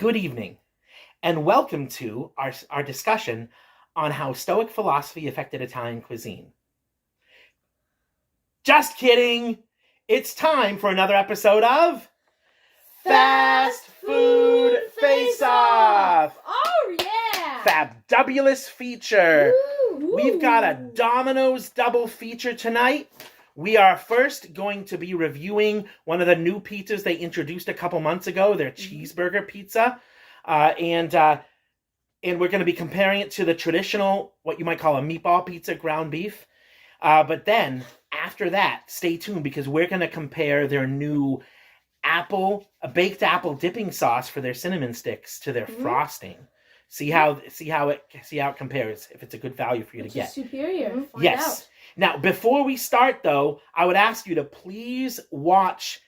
Good evening, and welcome to our discussion on how Stoic philosophy affected Italian cuisine. Just kidding! It's time for another episode of Fast Food Face-Off! Oh, yeah! Fabulous feature! Woo! We've got a Domino's double feature tonight. We are first going to be reviewing one of the new pizzas they introduced a couple months ago, their Cheeseburger pizza. And we're going to be comparing it to the traditional, what you might call a meatball pizza, ground beef. But then, after that, stay tuned because we're going to compare their new baked apple dipping sauce for their cinnamon sticks to their frosting. See how it compares, if it's a good value for you to get. Superior. Yes. Out. Now, before we start, though, I would ask you to please watch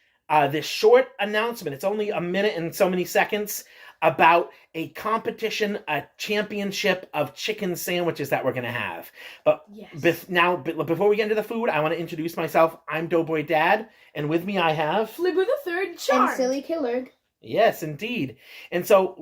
this short announcement. It's only a minute and so many seconds about a competition, a championship of chicken sandwiches that we're going to have. But before we get into the food, I want to introduce myself. I'm Doughboy Dad, and with me I have... Flibber the Third Charm. And Silly Killer. Yes, indeed. And so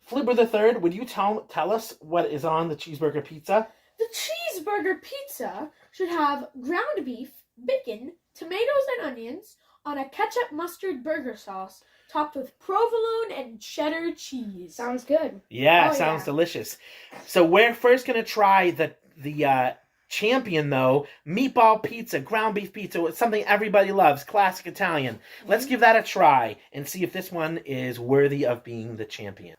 Flibber the Third, would you tell us what is on the cheeseburger pizza? The cheeseburger pizza should have ground beef, bacon, tomatoes and onions on a ketchup mustard burger sauce topped with provolone and cheddar cheese. Sounds good. Yeah, sounds delicious. So we're first going to try the champion, though, meatball pizza, ground beef pizza. It's something everybody loves, classic Italian. Let's give that a try and see if this one is worthy of being the champion.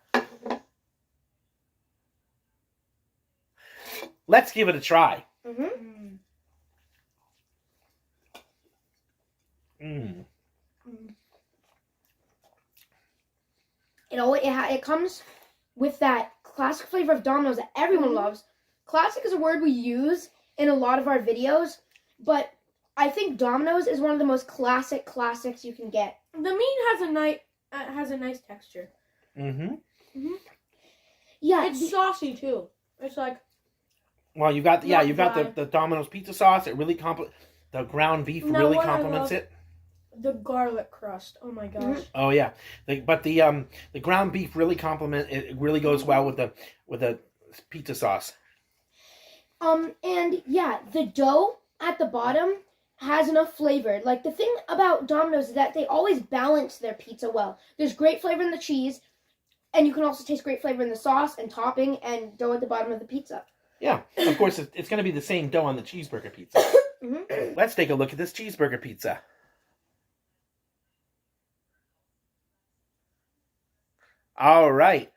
Let's give it a try. It comes with that classic flavor of Domino's that everyone loves. Classic is a word we use in a lot of our videos, but I think Domino's is one of the most classics you can get. The meat has a nice texture. Yeah, It's saucy too. It's like... Well, you've got the Domino's pizza sauce. It really the ground beef really complements it. The garlic crust. Oh my gosh. Oh yeah, but the ground beef really it really goes well with the pizza sauce. And yeah, the dough at the bottom has enough flavor. Like, the thing about Domino's is that they always balance their pizza well. There's great flavor in the cheese, and you can also taste great flavor in the sauce and topping and dough at the bottom of the pizza. Yeah, of course, it's going to be the same dough on the cheeseburger pizza. Let's take a look at this cheeseburger pizza. All right.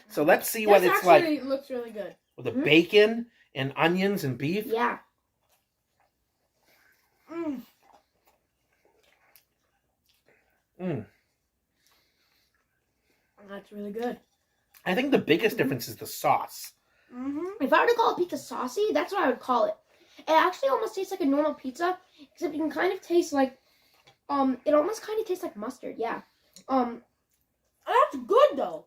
So let's see what it's like. It looks really good. With the bacon and onions and beef. Yeah. That's really good. I think the biggest difference is the sauce. If I were to call a pizza saucy, that's what I would call it. It actually almost tastes like a normal pizza, except you can kind of taste like, it almost kind of tastes like mustard, yeah. That's good though.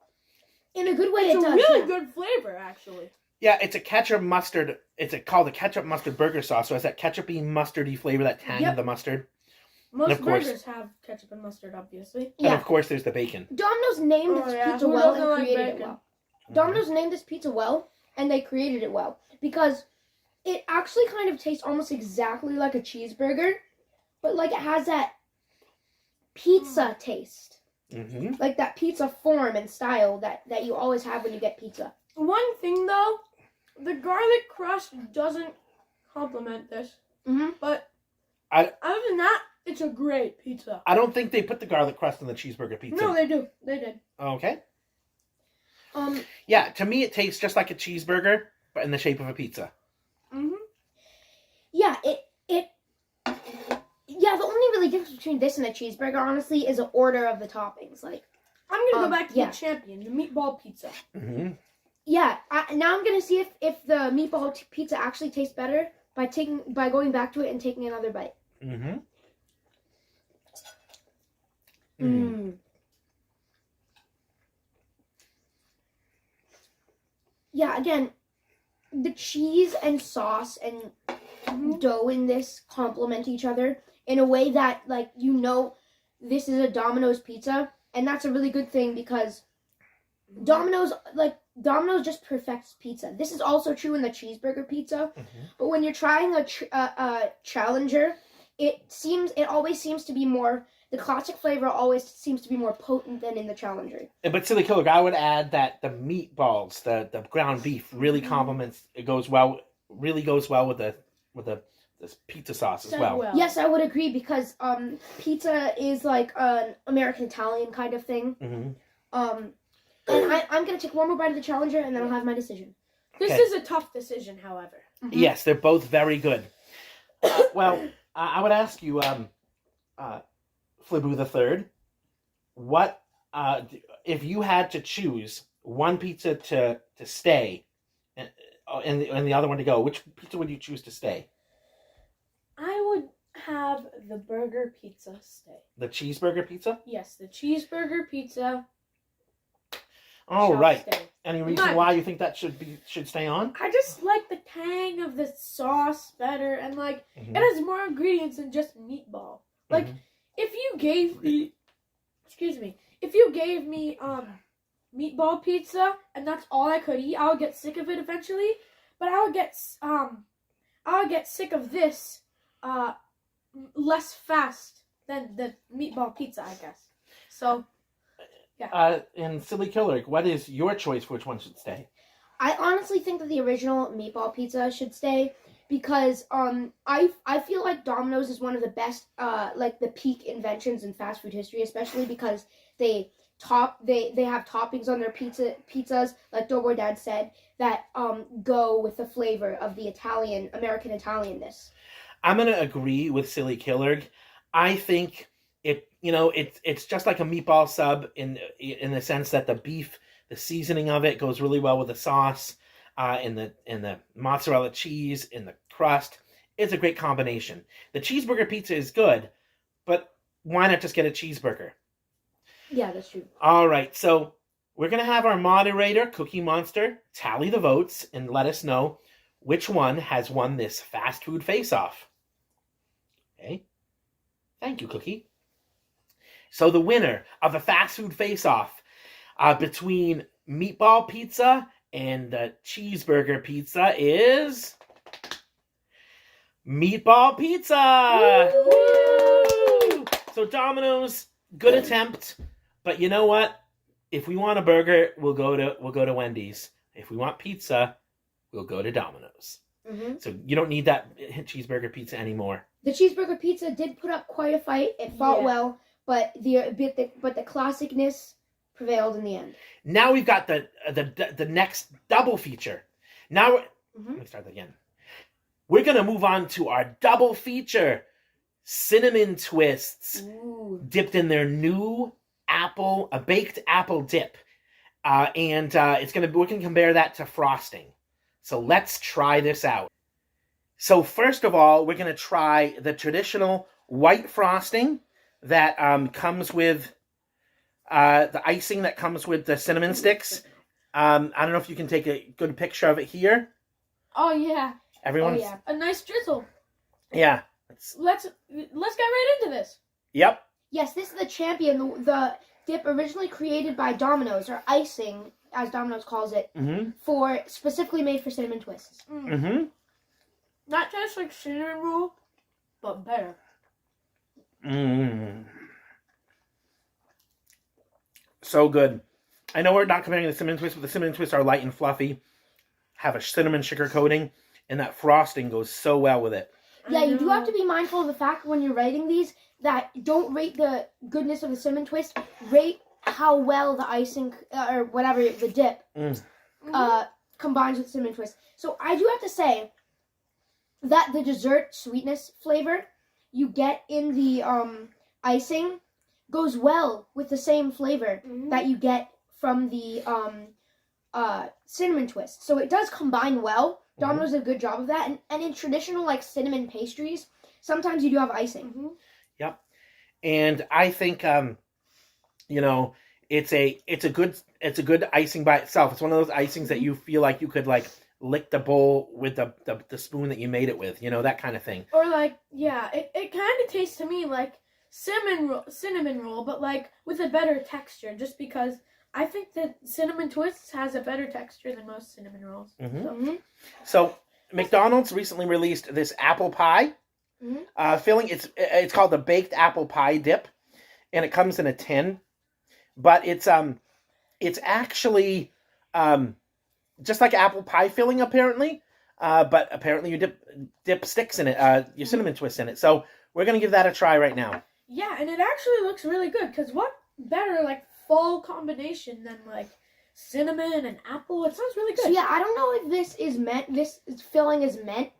In a good way, It's it does. a really good flavor, actually. Yeah, it's a ketchup mustard. It's called a ketchup mustard burger sauce. So it's that ketchupy, mustardy flavor, that tang of the mustard. Most burgers have ketchup and mustard, obviously. And of course, there's the bacon. Domino's named this pizza Who well doesn't and like created it bacon? well. Domino's named this pizza well, and they created it well. Because it actually kind of tastes almost exactly like a cheeseburger, but like it has that pizza taste. Like that pizza form and style that you always have when you get pizza. One thing, though, the garlic crust doesn't complement this. But other than that, it's a great pizza. I don't think they put the garlic crust on the cheeseburger pizza. No, they do. They did. Okay. Yeah, to me it tastes just like a cheeseburger, but in the shape of a pizza. Yeah, Yeah, the only really difference between this and a cheeseburger, honestly, is the order of the toppings. Like, I'm gonna go back to the champion, the meatball pizza. Yeah, now I'm gonna see if the meatball pizza actually tastes better by going back to it and taking another bite. Yeah, again, the cheese and sauce and dough in this complement each other in a way that, like, this is a Domino's pizza, and that's a really good thing because Domino's just perfects pizza. This is also true in the cheeseburger pizza, but when you're trying a challenger, it always seems to be more. The classic flavor always seems to be more potent than in the challenger. But Silly Killer, I would add that the meatballs, the ground beef, really complements. It goes well. Really goes well with the this pizza sauce as well. Yes, I would agree because pizza is like an American Italian kind of thing. And I'm gonna take one more bite of the challenger and then I'll have my decision. This is a tough decision, however. Yes, they're both very good. Well, I would ask you, Flibu the Third, what if you had to choose one pizza to stay and the other one to go? Which pizza would you choose to stay? I would have the burger pizza stay. The cheeseburger pizza? Yes, the cheeseburger pizza. All right. Stay. Any reason why you think that should stay on? I just like the tang of the sauce better, and like it has more ingredients than just meatball. Like if you gave me, meatball pizza and that's all I could eat, I would get sick of it eventually. But I would get sick of this less fast than the meatball pizza, I guess. So. Yeah. And Silly Killer, what is your choice for which one should stay? I honestly think that the original meatball pizza should stay because I feel like Domino's is one of the best like the peak inventions in fast food history, especially because they have toppings on their pizzas, like Doughboy Dad said, that go with the flavor of the American Italianness. I'm gonna agree with Silly Killer. I think it's just like a meatball sub in the sense that the beef, the seasoning of it goes really well with the sauce, and the mozzarella cheese in the crust. It's a great combination. The cheeseburger pizza is good, but why not just get a cheeseburger? Yeah, that's true. All right, so we're gonna have our moderator, Cookie Monster, tally the votes and let us know which one has won this fast food face-off. Okay, thank you, Cookie. So the winner of the fast food face-off between Meatball Pizza and the Cheeseburger Pizza is Meatball Pizza! Woo! So Domino's, good attempt, but you know what? If we want a burger, we'll go to Wendy's. If we want pizza, we'll go to Domino's. So you don't need that cheeseburger pizza anymore. The cheeseburger pizza did put up quite a fight. It fought well. But the classicness prevailed in the end. Now we've got the next double feature. Now let me start that again. We're gonna move on to our double feature: cinnamon twists dipped in their new baked apple dip, and we can compare that to frosting. So let's try this out. So first of all, we're gonna try the traditional white frosting that comes with the icing that comes with the cinnamon sticks. I don't know if you can take a good picture of it here. Oh yeah. Everyone's a nice drizzle. Yeah. Let's get right into this. Yep. Yes, this is the champion, the dip originally created by Domino's, or icing, as Domino's calls it, specifically made for cinnamon twists. Not just like cinnamon roll, but better. So good. I know we're not comparing the cinnamon twists, but the cinnamon twists are light and fluffy, have a cinnamon sugar coating, and that frosting goes so well with it. Yeah, you do have to be mindful of the fact when you're rating these that don't rate the goodness of the cinnamon twist, rate how well the icing or whatever the dip combines with cinnamon twist. So I do have to say that the dessert sweetness flavor you get in the icing goes well with the same flavor that you get from the cinnamon twist. So it does combine well. Domino's did a good job of that. And in traditional like cinnamon pastries, sometimes you do have icing. Yep. And I think it's a good icing by itself. It's one of those icings that you feel like you could like lick the bowl with the spoon that you made it with, that kind of thing. Or like, yeah, it kind of tastes to me like cinnamon roll, but like with a better texture, just because I think that Cinnamon Twists has a better texture than most cinnamon rolls. Mm-hmm. So McDonald's recently released this apple pie filling. It's called the baked apple pie dip, and it comes in a tin, but it's actually just like apple pie filling apparently, but apparently you dip sticks in it, your cinnamon twists in it. So we're gonna give that a try right now. Yeah, and it actually looks really good, because what better like fall combination than like cinnamon and apple? It sounds really good. So yeah, I don't know if this filling is meant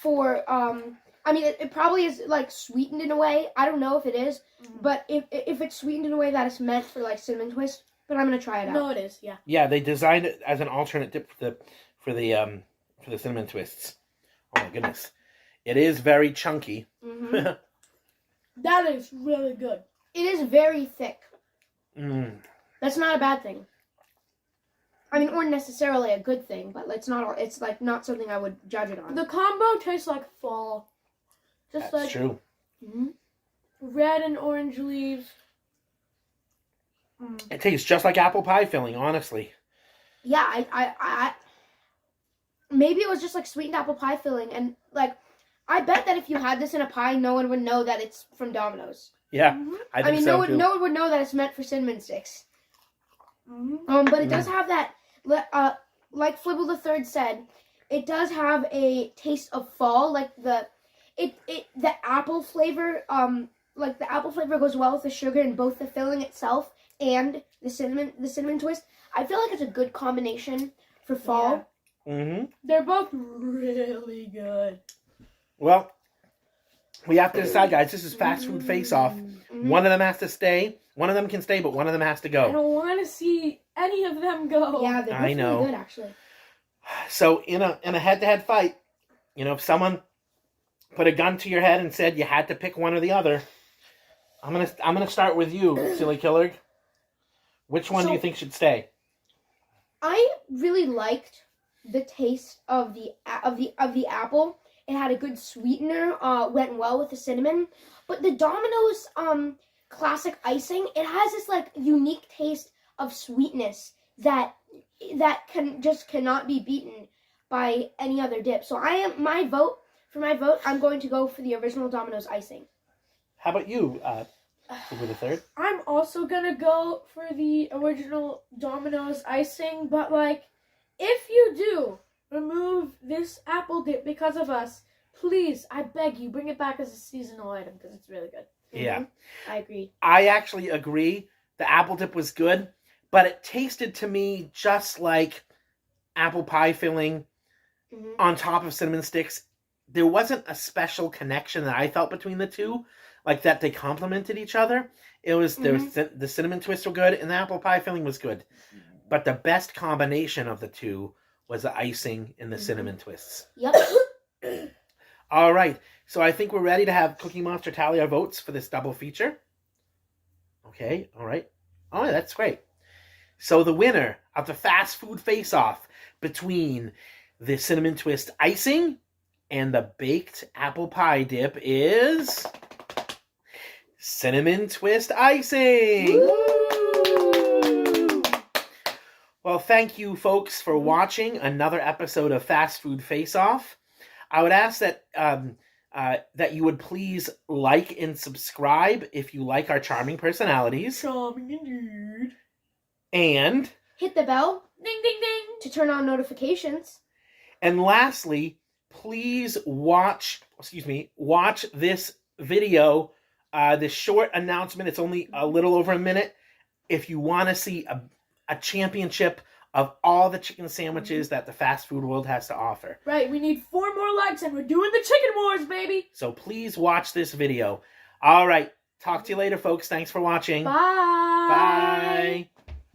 for I mean it probably is like sweetened in a way. I don't know if it is, but if it's sweetened in a way that it's meant for like cinnamon twist, but I'm gonna try it out. No, it is, yeah. Yeah, they designed it as an alternate dip for the cinnamon twists. Oh my goodness, it is very chunky. Mm-hmm. That is really good. It is very thick. That's not a bad thing. I mean, or necessarily a good thing, but it's like not something I would judge it on. The combo tastes like fall. Just That's like true. Red and orange leaves. It tastes just like apple pie filling, honestly. Yeah, I maybe it was just like sweetened apple pie filling, and like I bet that if you had this in a pie, no one would know that it's from Domino's. Yeah, I think no so too. one would know that it's meant for cinnamon sticks. But it does have that, like Flibble the Third said, it does have a taste of fall. Like the apple flavor, like the apple flavor goes well with the sugar in both the filling itself and the cinnamon twist. I feel like it's a good combination for fall. Yeah. They're both really good. Well, we have to decide, guys. This is fast food face-off. One of them has to stay. One of them can stay, but one of them has to go. I don't want to see any of them go. Yeah, they're both really good, actually. So in a head-to-head fight, if someone put a gun to your head and said you had to pick one or the other, I'm gonna start with you, Silly Killer. Which one do you think should stay? I really liked the taste of the apple. It had a good sweetener, went well with the cinnamon. But the Domino's classic icing, it has this like unique taste of sweetness that cannot be beaten by any other dip. So for my vote, I'm going to go for the original Domino's icing. How about you, Flibble the Third? I'm also gonna go for the original Domino's icing, but like, if you do remove this apple dip because of us, please, I beg you, bring it back as a seasonal item, because it's really good. Yeah. I agree. I actually agree. The apple dip was good, but it tasted to me just like apple pie filling on top of cinnamon sticks. There wasn't a special connection that I felt between the two, like that they complemented each other. It was the cinnamon twists were good and the apple pie filling was good, but the best combination of the two was the icing and the cinnamon twists. Yep. All right, so I think we're ready to have Cookie Monster tally our votes for this double feature. Okay, all right. Oh, that's great. So the winner of the fast food face-off between the cinnamon twist icing and the baked apple pie dip is cinnamon twist icing. Woo! Well, thank you, folks, for watching another episode of Fast Food Face-Off. I would ask that that you would please like and subscribe if you like our charming personalities. Charming indeed. And hit the bell, ding ding ding, to turn on notifications. And lastly, please watch this video, this short announcement. It's only a little over a minute. If you want to see a championship of all the chicken sandwiches that the fast food world has to offer. Right, we need 4 more likes and we're doing the chicken wars, baby. So please watch this video. All right, talk to you later, folks. Thanks for watching. Bye. Bye.